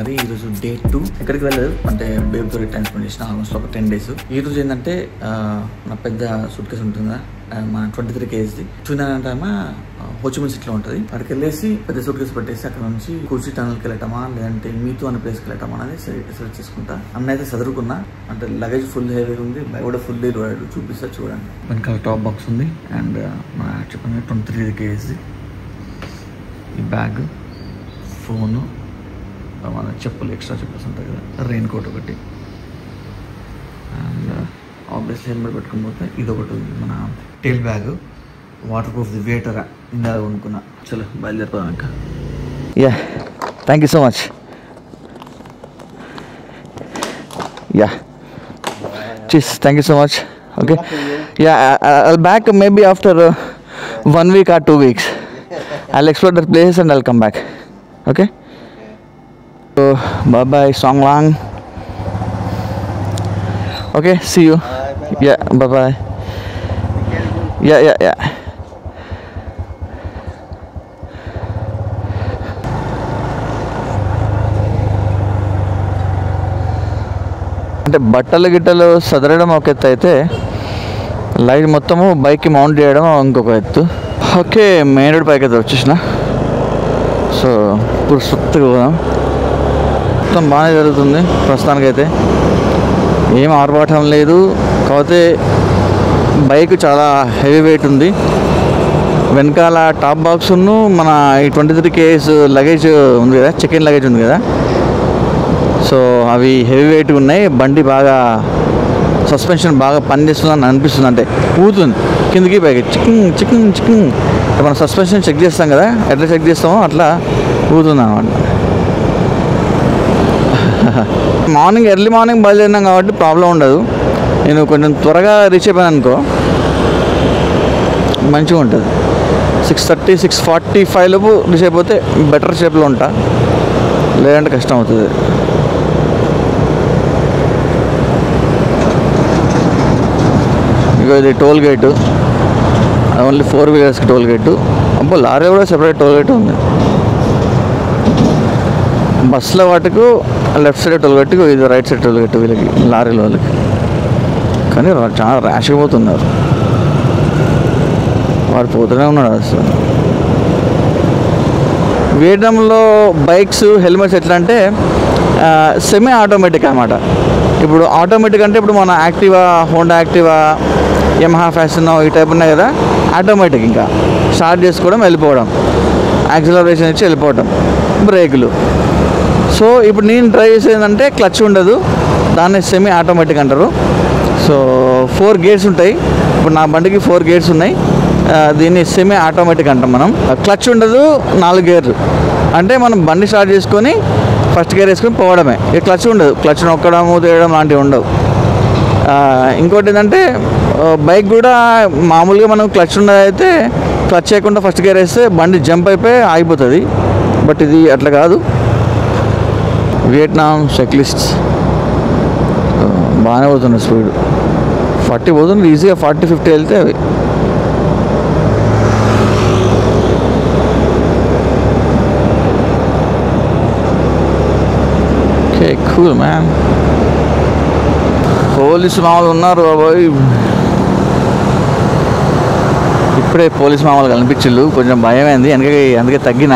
సంగతి. ఈరోజు డే 2. ఎక్కడికి వెళ్ళలేదు, అంటే బేబీతో టైం స్పెండ్ చేసిన ఆల్మోస్ట్ ఒక 10 days. ఈ రోజు ఏంటంటే నా పెద్ద సూట్ కేసు ఉంటుందా, మన 23 kg చూడాలంటే హోచిమిన్ సిటీలో ఉంటుంది. అక్కడికి వెళ్ళేసి పెద్ద సూట్ కేసు పెట్టేసి అక్కడ నుంచి కుర్చీ టనల్కి వెళ్ళటమా లేదంటే మీతో అనే ప్లేస్కి వెళ్ళటమా అనేది సెలెక్ట్ చేసుకుంటా. అన్న అయితే చదువుకున్నా, అంటే లగేజ్ ఫుల్ హెవీ ఉంది, బై కూడా ఫుల్ లోడెడ్. చూపిస్తా చూడండి. వెనకాల టాప్ బాక్స్ ఉంది అండ్ మన చెప్పండి 23 kg. ఈ బ్యాగ్, ఫోను, మన చెప్పులు, ఎక్స్ట్రా చెప్పులు ఉంటాయి కదా, రెయిన్ కోట్ ఒకటి అండ్ ఆబ్వియస్లీ హెల్మెట్ పెట్టుకుని పోతే ఇది ఒకటి ఉంది, మన tail bag, water proof, the water ఇందాక కొనుక్కున్నా. చలో బయలుదేరిపోదాం ఇంకా. Yeah, thank you so much. Yeah, cheers, thank you so much. Okay, yeah, I'll back maybe after 1 week or 2 weeks. I'll explore the place and I'll come back. Okay, so bye bye Song Lang. Okay, see you. Yeah, bye bye. Yeah. అంటే బట్టలు గిట్టలు సదరడం ఒక ఎత్తు అయితే light మొత్తము బైక్కి mount చేయడం ఇంకొక ఎత్తు. Okay, main road పైకి అయితే వచ్చేసిన. సో ఇప్పుడు సుత్తుగా పోదాం. మొత్తం బాగానే జరుగుతుంది ప్రస్తుతానికైతే, ఏం ఆర్భాటం లేదు. కాకపోతే బైక్ చాలా హెవీ వెయిట్ ఉంది. వెనకాల టాప్ బాక్స్ను మన ఈ 23 kg లగేజ్ ఉంది కదా, చెక్-ఇన్ లగేజ్ ఉంది కదా, సో అవి హెవీ వెయిట్ ఉన్నాయి. బండి బాగా సస్పెన్షన్ బాగా పనిచేస్తుందని అనిపిస్తుంది, అంటే ఊతుంది కిందకి పైకి చికింగ్. మనం సస్పెన్షన్ చెక్ చేస్తాం కదా, ఎట్లా చెక్ చేస్తామో అట్లా ఊతుంది అన్నమాట. ఎర్లీ మార్నింగ్ బయలుదేరినాం కాబట్టి ప్రాబ్లం ఉండదు. నేను కొంచెం త్వరగా రీచ్ అయిపోయాను అనుకో, మంచిగా ఉంటుంది. 6:30, 6:45 లోపు రీచ్ అయిపోతే బెటర్ షేప్లో ఉంటా, లేదంటే కష్టం అవుతుంది. ఇక ఇది టోల్ గేటు, ఓన్లీ 4 wheelersకి టోల్ గేటు. అబ్బో, లారీ కూడా సెపరేట్ టోల్ గేట్ ఉంది. బస్సులో వాటికు లెఫ్ట్ సైడ్ టోల్ గేటు, ఇది రైట్ సైడ్ టోల్ గేటు వీళ్ళకి, లారీల వాళ్ళకి. కానీ చాలా ర్యాష్గా పోతున్నారు, వాడు పోతూనే ఉన్నాడు అసలు. వియట్నాంలో బైక్స్, హెల్మెట్స్ ఎట్లా అంటే సెమీ ఆటోమేటిక్ అన్నమాట. ఇప్పుడు ఆటోమేటిక్ అంటే ఇప్పుడు మన Activa, Honda Activa, Yamaha fashion ఈ టైప్ ఉన్నాయి కదా, ఆటోమేటిక్. ఇంకా స్టార్ట్ చేసుకోవడం, వెళ్ళిపోవడం, యాక్సిలరేషన్ ఇచ్చి వెళ్ళిపోవడం, బ్రేకులు. సో ఇప్పుడు నేను డ్రైవ్ చేసేదంటే క్లచ్ ఉండదు, దాన్ని సెమీ ఆటోమేటిక్ అంటారు. సో 4 gears ఉంటాయి. ఇప్పుడు నా బండికి 4 gears ఉన్నాయి, దీన్ని సెమీ ఆటోమేటిక్ అంటాం మనం. క్లచ్ ఉండదు, 4 gears. అంటే మనం బండి స్టార్ట్ చేసుకొని ఫస్ట్ గేర్ వేసుకొని పోవడమే. ఇక క్లచ్ ఉండదు, క్లచ్ నొక్కడము తీయడం లాంటివి ఉండవు. ఇంకోటి ఏంటంటే బైక్ కూడా మామూలుగా మనం క్లచ్ ఉండదైతే క్లచ్ చేయకుండా ఫస్ట్ గేర్ వేస్తే బండి జంప్ అయిపోయి ఆగిపోతుంది. బట్ ఇది అట్లా కాదు. వియట్నాం సైక్లిస్ట్స్ బాగానే పోతున్నారు, స్పీడ్ 40 పోతుంది ఈజీగా. 40-50 వెళ్తే అవి. Okay, cool man. పోలీసు మామూలు ఉన్నారు బాబోయ్. ఇప్పుడే పోలీసు మామూలు కనిపించిళ్ళు, కొంచెం భయమైంది, అందుకే తగ్గిన,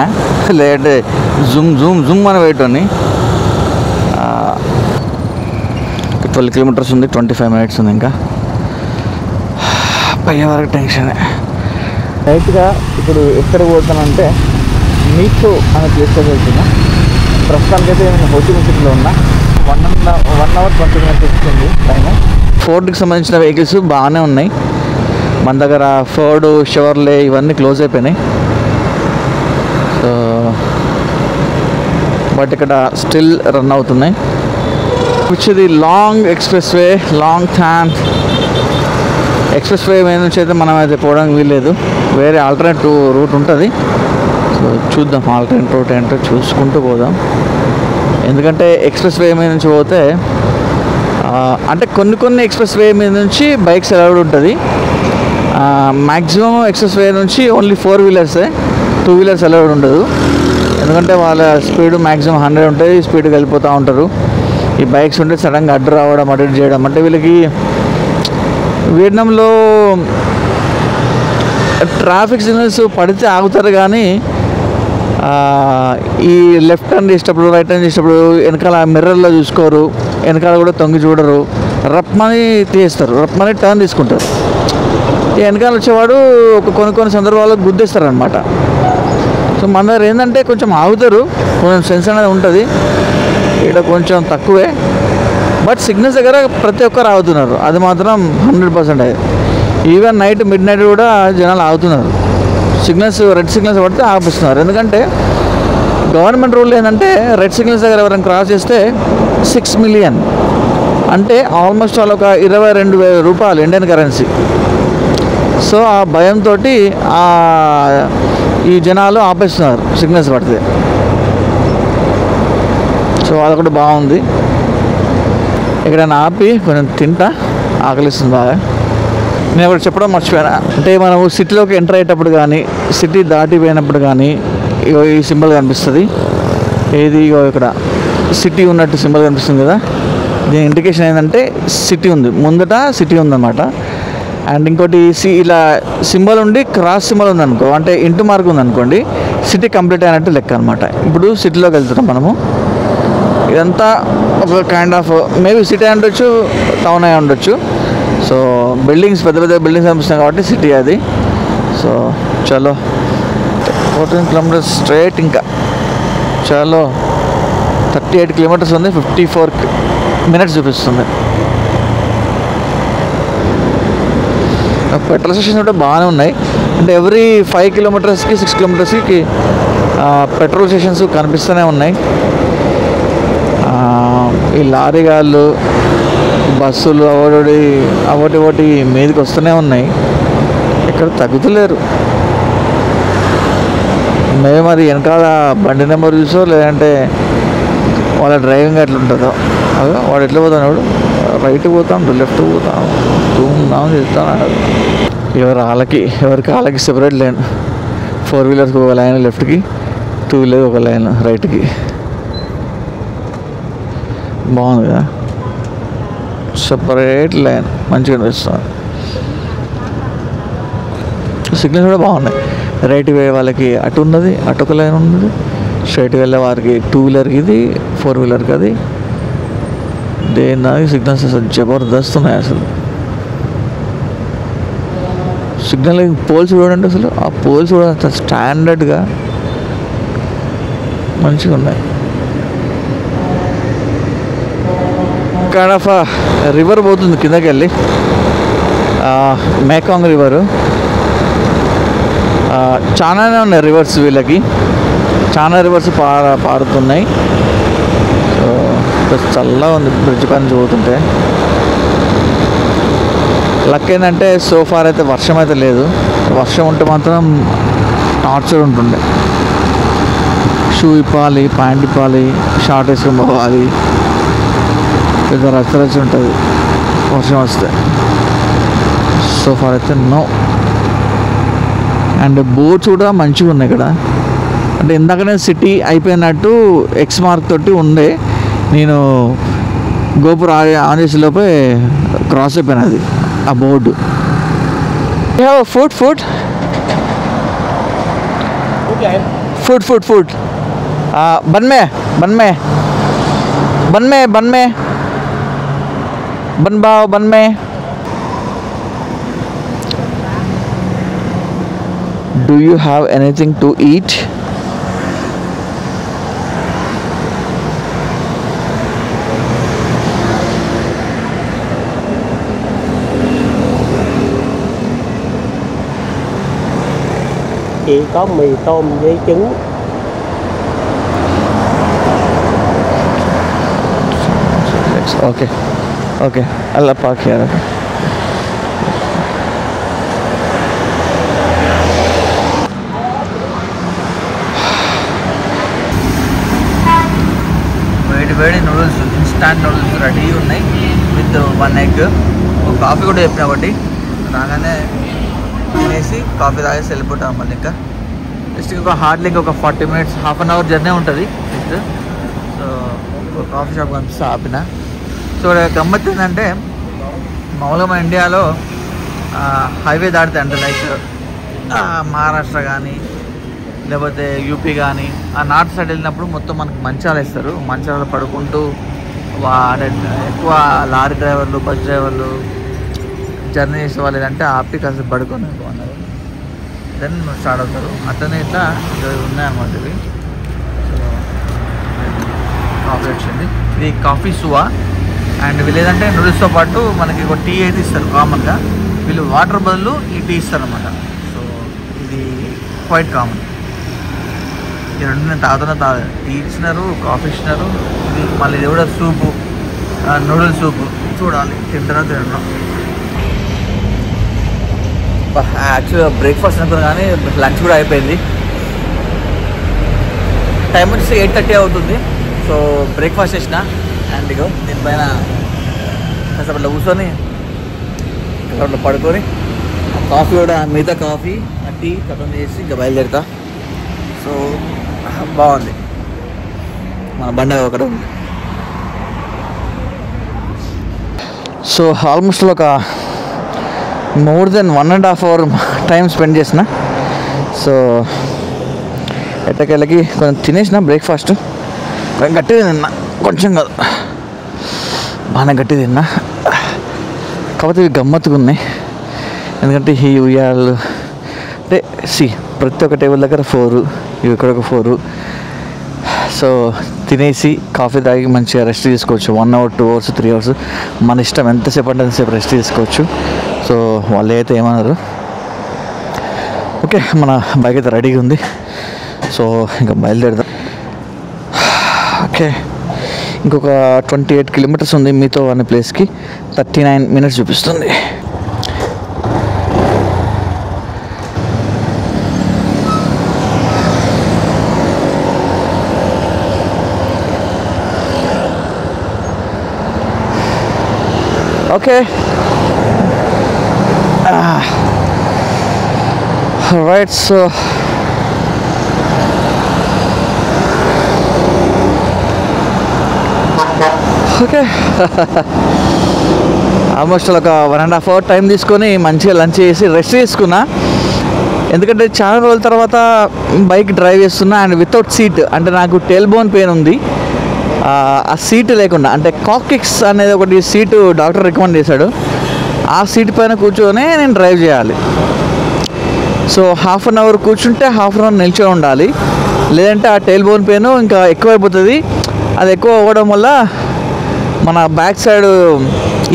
లేదంటే జూమ్ అని వేయటోని. 12 kilometers ఉంది, 25 minutes ఉంది. ఇంకా పయ్యే వరకు టెన్షన్. రైట్గా ఇప్పుడు ఎక్కడ పోతానంటే మీతో అనే ప్లేస్లో వెళ్తున్నా. ప్రస్తుతానికైతే నేను హోచిమిన్ సిటీలో ఉన్నా. 1 hour 20 minutes వచ్చింది టైము. ఫోర్డ్కి సంబంధించిన వెహికల్స్ బాగానే ఉన్నాయి మన దగ్గర. ఫోర్డ్, షెవర్లే ఇవన్నీ క్లోజ్ అయిపోయినాయి. సో బట్ ఇక్కడ స్టిల్ రన్ అవుతున్నాయి. వచ్చేది long express way, long than express way మీద నుంచి అయితే మనం అయితే పోవడానికి వీల్లేదు, వేరే ఆల్టర్నేట్ రూట్ ఉంటుంది. సో చూద్దాం, ఆల్టర్నేట్ రూట్ ఏంటో చూసుకుంటూ పోదాం. ఎందుకంటే ఎక్స్ప్రెస్ వే మీద నుంచి పోతే అంటే కొన్ని ఎక్స్ప్రెస్ వే మీద నుంచి బైక్స్ అలౌడ్ ఉంటుంది. మ్యాక్సిమం ఎక్స్ప్రెస్ వే నుంచి ఓన్లీ 4 wheelers, 2 wheelers అలౌడ్ ఉండదు. ఎందుకంటే వాళ్ళ స్పీడ్ మ్యాక్సిమం 100 ఉంటుంది, స్పీడ్కి వెళ్ళిపోతూ ఉంటారు. ఈ బైక్స్ ఉంటే సడన్గా అడ్డు రావడం, అడ్డు చేయడం అంటే వీళ్ళకి వియట్నాంలో ట్రాఫిక్ సిగ్నల్స్ పడితే ఆగుతారు కానీ ఈ లెఫ్ట్ టర్న్ చేసేటప్పుడు, రైట్ టర్న్ చేసేటప్పుడు వెనకాల మిర్రర్లో చూసుకోరు, వెనకాల కూడా తొంగి చూడరు, రప్మని తీస్తారు, రప్మని టర్న్ తీసుకుంటారు. ఈ వెనకాల వచ్చేవాడు కొన్ని సందర్భాల్లో గుద్దేస్తారు అనమాట. సో మన దగ్గర ఏంటంటే కొంచెం ఆగుతారు, కొంచెం సెన్స్ అనేది ఉంటుంది, ఇక్కడ కొంచెం తక్కువే. బట్ సిగ్నల్స్ దగ్గర ప్రతి ఒక్కరు ఆగుతున్నారు, అది మాత్రం 100% అది. ఈవెన్ నైట్ మిడ్ నైట్ కూడా జనాలు ఆగుతున్నారు. సిగ్నల్స్ రెడ్ సిగ్నల్స్ పడితే ఆపిస్తున్నారు. ఎందుకంటే గవర్నమెంట్ రూల్ ఏంటంటే రెడ్ సిగ్నల్స్ దగ్గర ఎవరైనా క్రాస్ చేస్తే 6 మిలియన్ అంటే ఆల్మోస్ట్ వాళ్ళు ఒక 22,000 రూపాయలు ఇండియన్ కరెన్సీ. సో ఆ భయంతో ఈ జనాలు ఆపేస్తున్నారు సిగ్నల్స్ పడితే. సో అది కూడా బాగుంది. ఎక్కడైనా ఆపి కొంచెం తింటా, ఆకలిస్తుంది బాగా. నేను ఒకటి చెప్పడం మర్చిపోయాను, అంటే మనం సిటీలోకి ఎంటర్ అయ్యేటప్పుడు కానీ సిటీ దాటిపోయినప్పుడు కానీ ఇగో ఈ సింబల్ కనిపిస్తుంది. ఏది ఇగో ఇక్కడ సిటీ ఉన్నట్టు సింబల్ కనిపిస్తుంది కదా, దీని ఇండికేషన్ ఏంటంటే సిటీ ఉంది, ముందట సిటీ ఉందన్నమాట. అండ్ ఇంకోటి ఇలా సింబల్ ఉండి క్రాస్ సింబల్ ఉందనుకో, అంటే ఇంటూ మార్క్ ఉందనుకోండి, సిటీ కంప్లీట్ అయినట్టు లెక్క అనమాట. ఇప్పుడు సిటీలోకి వెళ్తున్నాం మనము. ఇదంతా ఒక కైండ్ ఆఫ్ మేబీ సిటీ అయి ఉండొచ్చు, టౌన్ అయి ఉండొచ్చు. సో బిల్డింగ్స్ పెద్ద పెద్ద బిల్డింగ్స్ కనిపిస్తున్నాయి కాబట్టి సిటీ అది. సో చలో 14 కిలోమీటర్స్ స్ట్రైట్, ఇంకా చలో 38 కిలోమీటర్స్ ఉంది, 54 మినిట్స్ చూపిస్తుంది. పెట్రోల్ స్టేషన్స్ కూడా బాగానే ఉన్నాయి, అంటే ఎవ్రీ 5 కిలోమీటర్స్కి 6 కిలోమీటర్స్కి పెట్రోల్ స్టేషన్స్ కనిపిస్తూనే ఉన్నాయి. ఈ లారీ గాళ్ళు, బస్సులు ఒకటి మీదకి వస్తూనే ఉన్నాయి, ఇక్కడ తగ్గుతలేరు. మేము మరి వెనకాల బండి నెంబర్ చూసో లేదంటే వాళ్ళ డ్రైవింగ్ ఎట్లా ఉంటుందో, అదో వాడు ఎట్లా పోతాడు, రైట్ పోతాడు, లెఫ్ట్ పోతాడు, తూముదాం చేస్తాను. ఎవరికి వాళ్ళకి సెపరేట్ లైన్, 4 వీలర్స్కి ఒక లైన్ లెఫ్ట్కి, 2 వీలర్ ఒక లైన్ రైట్కి. బాగుంది కదా, సెపరేట్ లైన్ మంచిగా అనిపిస్తుంది. సిగ్నల్స్ కూడా బాగున్నాయి. రైట్ వే వాళ్ళకి అటు ఉన్నది, అటు ఒక లైన్ ఉన్నది, స్ట్రైట్ వెళ్ళే వారికి 2 వీలర్కి ఇది, 4 వీలర్కి అది. దేని సిగ్నల్స్ అసలు జబర్దస్త్ ఉన్నాయి. అసలు సిగ్నల్ పోల్స్ చూడండి, అసలు ఆ పోల్స్ కూడా అంత స్టాండర్డ్గా మంచిగా ఉన్నాయి. కైండ్ ఆఫ్ రివర్ పోతుంది కిందకి వెళ్ళి, మేకాంగ్ రివరు. చాలానే ఉన్నాయి రివర్స్, వీళ్ళకి చాలా రివర్స్ పారుతున్నాయి. సో చల్లగా ఉంది బ్రిడ్జ్ పైన పోతుంటే. లక్ ఏంటంటే సో ఫార్ అయితే వర్షం అయితే లేదు, వర్షం ఉంటే మాత్రం టార్చర్ ఉంటుండే. షూ ఇప్పాలి, ప్యాంట్ ఇప్పాలి, షార్ట్ వేసుకొని పోవాలి, పెద్ద రచ్చరచ్చి ఉంటుంది వర్షం వస్తే. సో ఫార్ అయితే నో. అండ్ బోట్స్ కూడా మంచిగా ఉన్నాయి ఇక్కడ. అంటే ఇందాకనే సిటీ అయిపోయినట్టు ఎక్స్ మార్క్ తోటి ఉండే, నేను గోపురం ఆన్ చేసే లోపే క్రాస్ అయిపోయినది ఆ board. Food food food food food banh mi banh mi banh mi banh mi banh bao बन में. Do you have anything to eat? Chị có mì tôm với trứng. Okay. Okay, I'll park here. Okay. వేడి noodles, instant noodles ready ఉన్నాయి with 1 egg. Coffee కూడా చెప్పిన ఒకటి రాగానే తినేసి coffee తాగేసి వెళ్ళిపోతాం మళ్ళీ. ఇంకా జస్ట్ ఇంకొక హార్డ్లీ ఇంకొక 40 minutes, half an hour journey ఉంటుంది జస్ట్. సో కాఫీ షాప్ కనిపిస్తే ఆపిన. సో గమ్మత్ ఏంటంటే మామూలుగా మన ఇండియాలో హైవే దాటితే అంటే లైక్ మహారాష్ట్ర కానీ లేకపోతే యూపీ కానీ ఆ నార్త్ సైడ్ వెళ్ళినప్పుడు మొత్తం మనకు మంచాలు వేస్తారు. మంచాలు పడుకుంటూ అంటే ఎక్కువ లారీ డ్రైవర్లు, బస్ డ్రైవర్లు, జర్నీ చేసే వాళ్ళు ఏదంటే ఆపి కాస్త పడుకొని అన్నారు, దెన్ స్టార్ట్ అవుతారు. అట్లనే ఇట్లా ఉన్నాయన్నమాట ఇవి. సో కాఫీ వచ్చింది. ఇది కాఫీ సువా. అండ్ వీళ్ళు ఏదంటే నూడిల్స్తో పాటు మనకి ఒక టీ అయితే ఇస్తారు కామన్గా. వీళ్ళు వాటర్ బదులు ఈ టీ ఇస్తారు అన్నమాట. సో ఇది క్వైట్ కామన్. ఈ రెండు నేను తాగుతున్నా. టీ ఇచ్చినారు, కాఫీ ఇచ్చినారు. ఇది మళ్ళీ ఇది కూడా సూపు, నూడిల్స్ సూపు. చూడాలి తింటున్నా. యాక్చువల్గా బ్రేక్ఫాస్ట్ అనుకున్నా కానీ లంచ్ కూడా అయిపోయింది. టైం వచ్చి 8:30 అవుతుంది. సో బ్రేక్ఫాస్ట్ చేసిన. అండ్ ఇగో దీనిపైన కాసేపు అట్లా కూర్చొని అట్లా పడుకొని కాఫీ కూడా మిగతా కాఫీ టీ కథం చేసి ఇంకా బయలుదేరుతా. సో బాగుంది. మన బండి ఒకటి ఉంది. సో ఆల్మోస్ట్ ఒక more than 1.5 hour time spend చేసిన. సో ఎట్టకెళ్ళకి కొంచెం తినేసిన బ్రేక్ఫాస్ట్. గట్టిగా తిన్నా, కొంచెం కాదు బాగానే గట్టిగా తిన్నా. కాకపోతే ఇవి గమ్మత్తుగా ఉన్నాయి. ఎందుకంటే ఈ ఉయ్యాలు అంటే ప్రతి ఒక్క టేబుల్ దగ్గర 4, ఇవి ఇక్కడ ఒక 4. సో తినేసి కాఫీ తాగి మంచిగా రెస్ట్ తీసుకోవచ్చు. 1 hour, 2 hours, 3 hours మన ఇష్టం. ఎంతసేపు అంటే ఎంతసేపు రెస్ట్ తీసుకోవచ్చు. సో వాళ్ళు అయితే ఏమన్నారు. ఓకే, మన బైక్ అయితే రెడీగా ఉంది. సో ఇంకా బయలుదేరదాం. ఓకే, ఇంకొక 28 kilometers ఉంది మీతో అనే ప్లేస్కి. 39 minutes చూపిస్తుంది. Okay, right. So okay, almost ఒక 1.5 hour టైం తీసుకొని మంచిగా లంచ్ చేసి రెస్ట్ తీసుకున్నా. ఎందుకంటే చాలా రోజుల తర్వాత బైక్ డ్రైవ్ చేస్తున్నా. అండ్ వితౌట్ సీట్, అంటే నాకు టెయిల్ బోన్ పెయిన్ ఉంది. ఆ సీట్ లేకుండా, అంటే కాక్కిక్స్ అనేది ఒకటి సీటు డాక్టర్ రికమెండ్ చేశాడు. ఆ సీట్ పైన కూర్చొని నేను డ్రైవ్ చేయాలి. సో హాఫ్ అన్ అవర్ కూర్చుంటే హాఫ్ అన్ అవర్ నిల్చొని ఉండాలి. లేదంటే ఆ టెయిల్ బోన్ పెయిన్ ఇంకా ఎక్కువైపోతుంది. అది ఎక్కువ అవ్వడం వల్ల మన బ్యాక్ సైడ్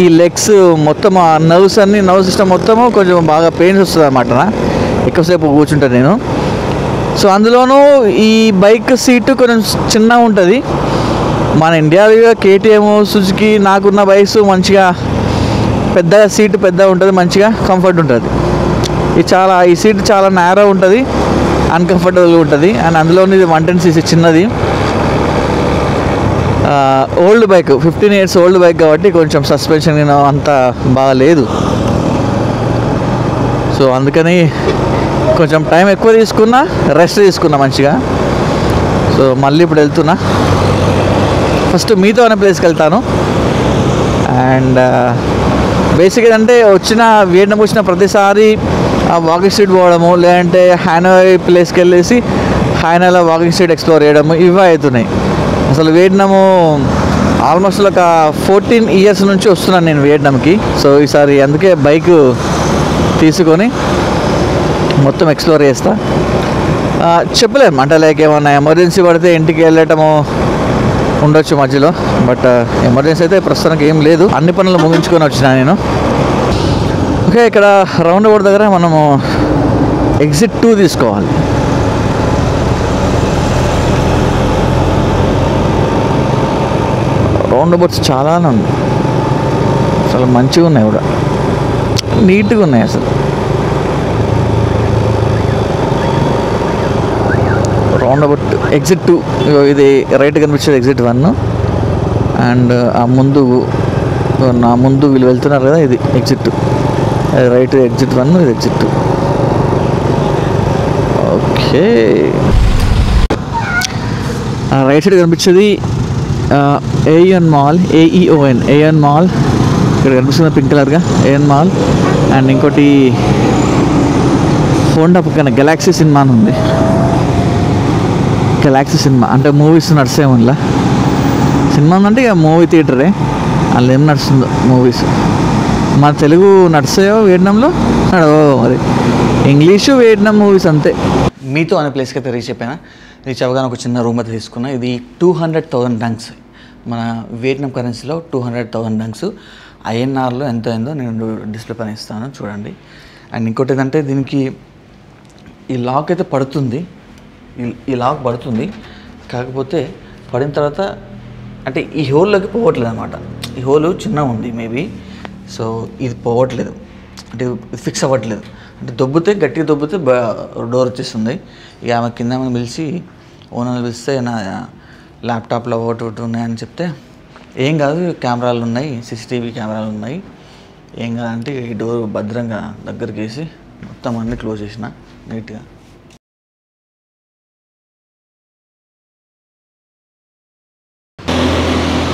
ఈ లెగ్స్ మొత్తం నర్వ్ సిస్టమ్ మొత్తము కొంచెం బాగా పెయిన్స్ వస్తుంది అన్నమాట ఎక్కువసేపు కూర్చుంటా నేను. సో అందులోనూ ఈ బైక్ సీటు కొంచెం చిన్నగా ఉంటుంది. మన ఇండియాలో KTM, సుజుకి నాకున్న బైక్స్ మంచిగా పెద్దగా సీటు పెద్దగా ఉంటుంది, మంచిగా కంఫర్ట్ ఉంటుంది. ఈ సీట్ చాలా నేరో ఉంటుంది, అన్కంఫర్టబుల్గా ఉంటుంది. అండ్ అందులోని ఇది 110cc చిన్నది, old bike, 15 years old bike కాబట్టి కొంచెం సస్పెన్షన్ అంత బాగా లేదు. సో అందుకని కొంచెం టైం ఎక్కువ తీసుకున్నా, రెస్ట్ తీసుకున్నా మంచిగా. సో మళ్ళీ ఇప్పుడు వెళ్తున్నా. ఫస్ట్ మీతో అనే ప్లేస్కి వెళ్తాను. అండ్ బేసిక్ ఏంటంటే వియట్నాం వచ్చిన ప్రతిసారి ఆ వాకింగ్ స్ట్రీట్ పోవడము, లేదంటే హానోయ్ ప్లేస్కి వెళ్ళేసి హానోయ్లో వాకింగ్ స్ట్రీట్ ఎక్స్ప్లోర్ చేయడము ఇవే అవుతున్నాయి. అసలు వియట్నాము ఆల్మోస్ట్ ఒక 14 years నుంచి వస్తున్నాను నేను వియట్నాంకి. సో ఈసారి అందుకే బైక్ తీసుకొని మొత్తం ఎక్స్ప్లోర్ చేస్తా. చెప్పలేము, అంటే లైక్ ఏమన్నా ఎమర్జెన్సీ పడితే ఇంటికి వెళ్ళటము ఉండొచ్చు మధ్యలో. బట్ ఎమర్జెన్సీ అయితే ప్రస్తుతానికి ఏం లేదు. అన్ని పనులు ముగించుకొని వచ్చినా నేను. ఓకే, ఇక్కడ రౌండ్ అబౌట్ దగ్గర మనము ఎగ్జిట్ 2 తీసుకోవాలి. రౌండ్ అబౌట్స్ చాలానే ఉన్నాయి, చాలా మంచిగా ఉన్నాయి కూడా, నీట్గా ఉన్నాయి అసలు. రౌండ్ అబౌట్ ఎగ్జిట్ 2, ఇది రైట్ కనిపించేది ఎగ్జిట్ 1. అండ్ నా ముందు వీళ్ళు వెళ్తున్నారు కదా, ఇది ఎగ్జిట్ 2. రైట్ ఎగ్జిట్ 1, ఇది exit 2. Okay, okay, right side కనిపించేది ఏఎన్ మాల్, ఏఎన్ మాల్. ఇక్కడ కనిపిస్తుంది పింక్ కలర్గా ఏఎన్ మాల్. అండ్ ఇంకోటి హోండా పక్కన గెలాక్సీ సినిమా అని ఉంది. గెలాక్సీ సినిమా అంటే మూవీస్ నడిచేమల్లా. సినిమా ఉందంటే ఇక మూవీ థియేటరే, అందులో ఏం నడుస్తుందో మూవీస్. మన తెలుగు నడుస్తాయో వియట్నాంలో నడవో మరి, ఇంగ్లీషు వియట్నాం మూవీస్ అంతే. మీతో అనే ప్లేస్కి అయితే రీచ్ అయిపోయినా. రీచ్ అవ్వగానే ఒక చిన్న రూమ్ అయితే తీసుకున్నా. ఇది 200,000 డంగ్స్, మన వియట్నాం కరెన్సీలో 200,000 డంగ్స్. ఐఎన్ఆర్లో ఎంత అయిందో నేను డిస్ప్లే పైన ఇస్తాను చూడండి. అండ్ ఇంకోటి ఏంటంటే దీనికి ఈ లాక్ అయితే పడుతుంది, ఈ లాక్ పడుతుంది. కాకపోతే పడిన తర్వాత అంటే ఈ హోల్లోకి పోవట్లేదు అనమాట. ఈ హోల్ చిన్నగా ఉంది మేబీ, సో ఇది పోవట్లేదు, అంటే ఫిక్స్ అవ్వట్లేదు. అంటే దొబ్బితే గట్టిగా దొబ్బితే డోర్ వచ్చేస్తుంది. ఇక ఆమె కింద పిలిచి ఓనర్ని పిలిస్తే నా ల్యాప్టాప్లో ఒకటి ఉన్నాయని చెప్తే ఏం కాదు, కెమెరాలు ఉన్నాయి, CCTV కెమెరాలు ఉన్నాయి, ఏం కాదంటే ఈ డోర్ భద్రంగా దగ్గరికి వేసి మొత్తం అన్నీ క్లోజ్ చేసిన నీట్గా.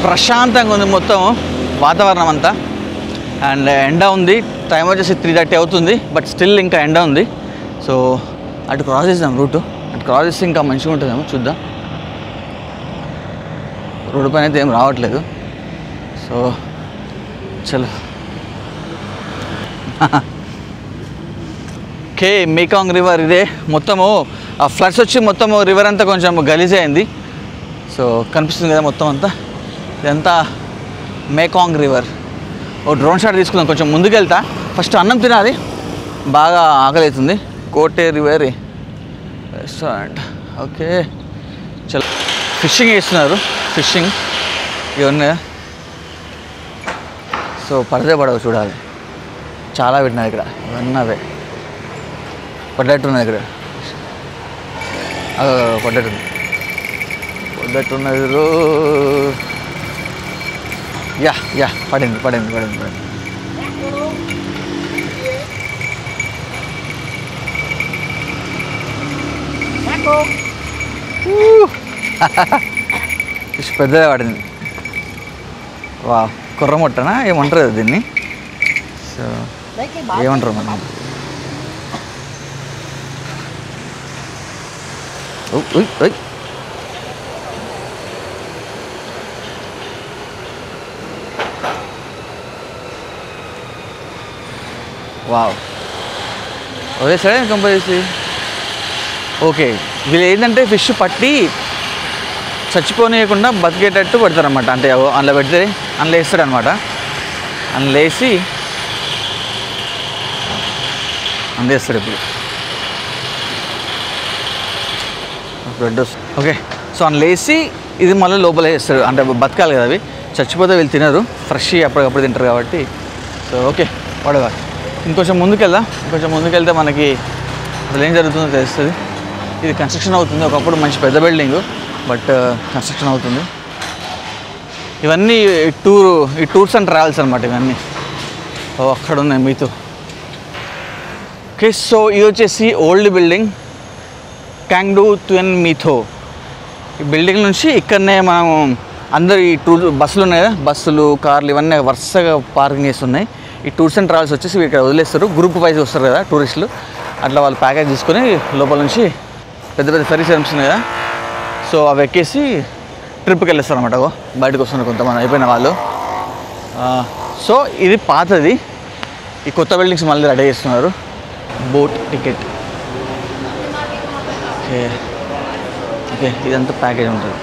ప్రశాంతంగా ఉంది మొత్తం వాతావరణం అంతా. అండ్ ఎండ ఉంది, టైం వచ్చేసి 3:30 అవుతుంది, బట్ స్టిల్ ఇంకా ఎండ ఉంది. సో అటు క్రాస్ చేద్దాం రూటు, అటు క్రాస్ చేస్తే ఇంకా మంచిగా ఉంటుందేమో చూద్దాం. రోడ్డు పైన అయితే ఏం రావట్లేదు, సో చలో. ఓకే, మేకాంగ్ రివర్ ఇదే. మొత్తము ఫ్లడ్స్ వచ్చి మొత్తము రివర్ అంతా కొంచెం గలీజ్ అయింది. సో కనిపిస్తుంది కదా మొత్తం అంతా, ఇదంతా మేకాంగ్ రివర్. ఓ డ్రోన్ షాట్ తీసుకుందాం. కొంచెం ముందుకు వెళ్తా, ఫస్ట్ అన్నం తినాలి, బాగా ఆకలి అవుతుంది. కోటే రివర్ రెస్టారెంట్. ఓకే చలో, ఫిషింగ్ చేస్తున్నారు, ఫిషింగ్ ఇవన్నీ. సో పడదే పడవు చూడాలి, చాలా పెట్టినాయి ఇక్కడ, ఇవన్నీ అవే పడ్డట్టున్నాయి ఇక్కడ. పడ్డట్టున్నది రో. యా పడింది. ఫిష్ పెద్దదే పడింది. వా, కుర్రమొట్టనా ఏమంటారు కదా దీన్ని, సో ఏమంటారు మనం. వావ్, వదిలేసాడే కంపేర్ చేసి. ఓకే, వీళ్ళు ఏంటంటే ఫిష్ పట్టి చచ్చిపోనీయకుండా బతికేటట్టు పెడతారనమాట. అంటే అందులో పెడితే అందులో వేస్తాడనమాట, అందులో వేసి అందేస్తాడు. ఇప్పుడు బ్రెడ్ వస్తుంది. ఓకే, సో అందులో వేసి ఇది మళ్ళీ లోపల వేస్తాడు, అంటే బతకాలి కదా అవి, చచ్చిపోతే వీళ్ళు తినరు, ఫ్రెష్ అప్పటికప్పుడు తింటారు కాబట్టి. సో ఓకే వాడగా ఇంకొంచెం ముందుకెళ్దాం. ఇంకొంచెం ముందుకెళ్తే మనకి అసలు ఏం జరుగుతుందో తెలుస్తుంది. ఇది కన్స్ట్రక్షన్ అవుతుంది, ఒకప్పుడు మంచి పెద్ద బిల్డింగు, బట్ కన్స్ట్రక్షన్ అవుతుంది. ఇవన్నీ ఈ టూర్స్ అండ్ ట్రావెల్స్ అనమాట ఇవన్నీ. అక్కడ ఉన్నాయి మీతో. ఓకే, సో ఇది వచ్చేసి ఓల్డ్ బిల్డింగ్, క్యాంగ్డూ ట్విన్ మీథో. ఈ బిల్డింగ్ నుంచి ఇక్కడనే మనం అందరు ఈ బస్సులు ఉన్నాయి కదా, బస్సులు కార్లు ఇవన్నీ వరుసగా పార్కింగ్ చేస్తున్నాయి. ఈ టూర్స్ అండ్ ట్రావెల్స్ వచ్చేసి ఇక్కడ వదిలేస్తారు, గ్రూప్ వైజ్ వస్తారు కదా టూరిస్టులు, అట్లా వాళ్ళు ప్యాకేజ్ తీసుకొని లోపల నుంచి పెద్ద పెద్ద ఫెరీ సర్వీస్ ఉన్నాయి కదా, సో అవి ఎక్కేసి ట్రిప్కి వెళ్ళేస్తారు అనమాట. బయటకు వస్తున్నారు కొంతమంది అయిపోయిన వాళ్ళు. సో ఇది పాతది, ఈ కొత్త బిల్డింగ్స్ మళ్ళీ రెడీ చేస్తున్నారు. Boat ticket. ఓకే ఓకే, ఇదంతా ప్యాకేజ్ ఉంటుంది.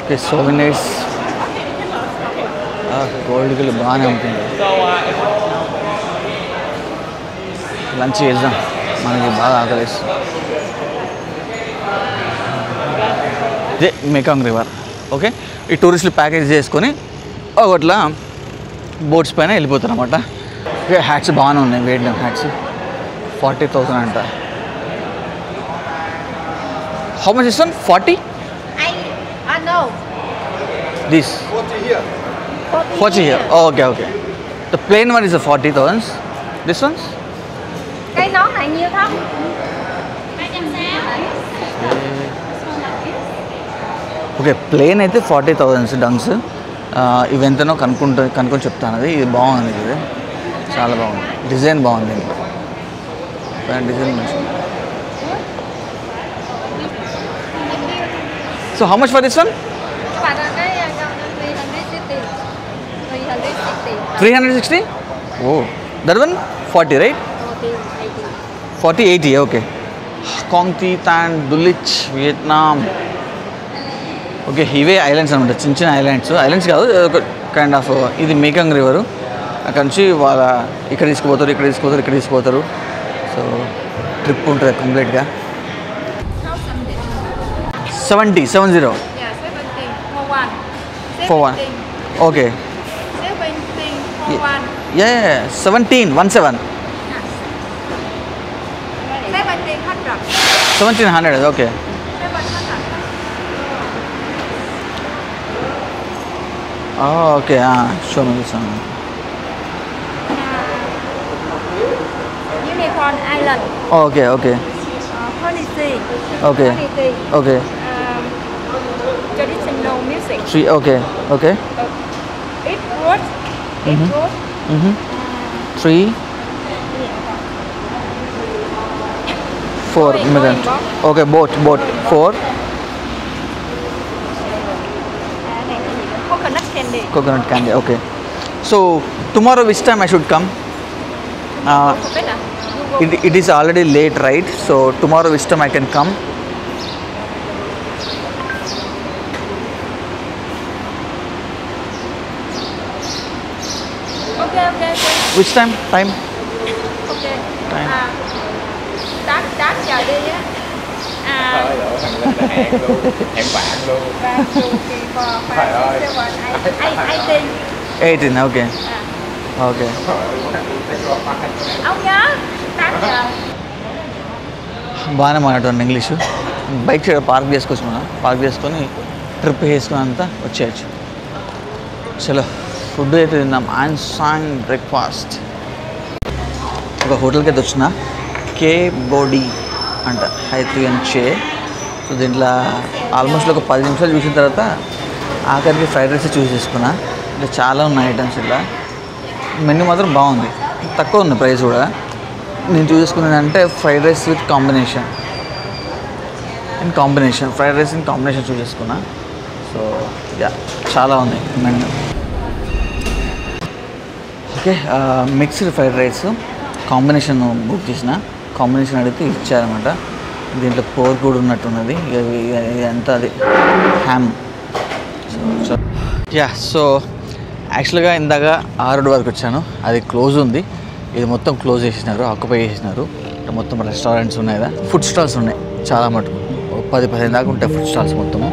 ఓకే, సోవెనీర్స్, గోల్డ్ గిల్ బాగానే ఉంటుంది. లంచ్ చేద్దాం, మనకి బాగా ఆకలిస్తుంది. ఇదే మేకాంగ్ రివర్. ఓకే, ఈ టూరిస్టులు ప్యాకేజ్ చేసుకొని ఒకట్లా బోట్స్ పైన వెళ్ళిపోతారు అన్నమాట. ఓకే, హ్యాట్స్ బాగానే ఉన్నాయి, వియట్నాం హ్యాట్స్ 40,000 అంట. How much is 40? No. This 40 here. Oh, okay. The plain one is a 40,000. This one's Cái nón này nhiêu không? Okay plane అయితే 40,000 డంగ్స్. ఇవి ఎంతనో కనుక్కొని చెప్తాను. అది ఇది బాగుంది, ఇది చాలా బాగుంది, డిజైన్ బాగుంది, డిజైన్ మంచిగా. So how much for this one? Các bạn ơi, cái con 360. 360. 360. Oh that one 40 right? 40 80 okay. కాంగ్తీ, థాన్, దులిచ్, వియత్నాం. ఓకే ఇవే ఐలాండ్స్ అనమాట, చిన్న చిన్న ఐలాండ్స్ కాదు, ఒక కైండ్ ఆఫ్. ఇది మేకంగ్ రివరు. అక్కడ నుంచి వాళ్ళ ఇక్కడ తీసుకుపోతారు. సో ట్రిప్ ఉంటుంది కంప్లీట్గా. 70. Yeah, 17. For one. Okay 17 for one. 17 17 1700. 1700 okay. 700. Okay show me this one. Unicorn Island. Okay Policy. Okay. Policy. Okay Traditional music. 3 okay. It road. It road. 3 4 Going minutes. boat. Okay, boat 4 Coconut candy. coconut candy. Okay, so tomorrow which time I should come? It is already late, right? So tomorrow which time I can come? Okay. Which time? Okay. Time. Đáp giờ đi á. Trời ơi, thằng Linh là hẹn luôn, hẹn bạn luôn. Trời ơi. 18 okay. Okay. Ông nhớ 8 giờ. బాగానే మాట్లాడుతున్నాను English. Bike park చేసుకొని trip వేసుకుని అంతా వచ్చేయచ్చు. చలో food అయితే తిందాం. Song breakfast. ఒక హోటల్కి అయితే వచ్చిన, కే బోడీ అంట, హైత్రియన్ చే. సో దీంట్లో ఆల్మోస్ట్ ఒక 10 నిమిషాలు చూసిన తర్వాత ఆఖరికి ఫ్రైడ్ రైస్ చూస్ చేసుకున్నా. అంటే చాలా ఉన్నాయి ఐటమ్స్. ఇట్లా మెన్యూ మాత్రం బాగుంది, తక్కువ ఉంది ప్రైస్ కూడా. నేను చూసుకున్నది అంటే fried rice with combination fried rice in combination choose చేసుకున్నా. సో యా చాలా ఉంది menu. Okay mixed fried rice combination book చేసిన. కాంబినేషన్ అడిగితే ఇచ్చారనమాట. దీంట్లో పోర్ కూడా ఉన్నట్టున్నది. ఇదంతా అది హ్యామ్. సో యాక్చువల్గా ఇందాక 6 వరకు వచ్చాను, అది క్లోజ్ ఉంది. ఇది మొత్తం క్లోజ్ చేసినారు, ఆక్యుపై చేసినారు. మొత్తం రెస్టారెంట్స్ ఉన్నాయి కదా, ఫుడ్ స్టాల్స్ ఉన్నాయి చాలా మటుకు. 10-15 దాకా ఉంటాయి ఫుడ్ స్టాల్స్ మొత్తము.